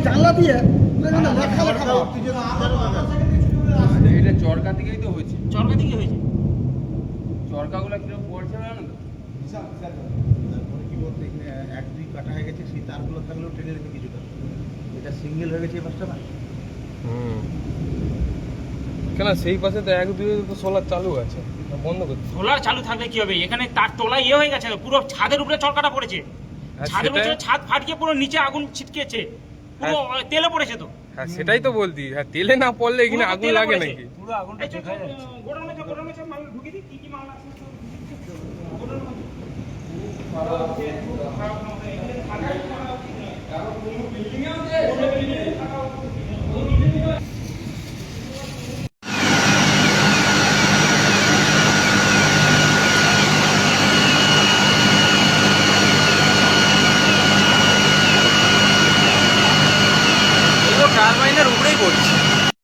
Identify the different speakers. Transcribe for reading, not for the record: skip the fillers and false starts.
Speaker 1: জানলা দিয়ে
Speaker 2: এটা চরকা থেকেই তো হয়েছে।
Speaker 3: চরকা থেকে হয়েছে।
Speaker 2: চরকাগুলো কিরকম পড়ছে না তো
Speaker 4: কি বলতে এখানে 1-2 কাটা হয়ে গেছে, সেই তারগুলো থাকলেও টেনে রেখে কিছুটা, এটা সিঙ্গেল হয়ে গেছে এই পাশটা না।
Speaker 5: কেন সেই পাশে তো 1-2 তো সোলার চালু আছে, বন্ধ করতে।
Speaker 3: সোলার চালু থাকলে কি হবে, এখানে তার তলা ইয়ে হয়ে গেছে, পুরো ছাদের উপরে চরকাটা পড়েছে। ছাদের উপরে ছাদ ফাটিয়ে পুরো নিচে আগুন ছিটকেছে, পুরো তেলে পড়েছে তো।
Speaker 5: হ্যাঁ সেটাই তো বলতি, হ্যাঁ তেলে না পড়লে এখানে আগুন লাগে নাকি?
Speaker 3: পুরো আগুনটা দেখা যাচ্ছে। গোডাউনে মাল ঢুকে দিই, কি কি মাল আছে গোডাউনে।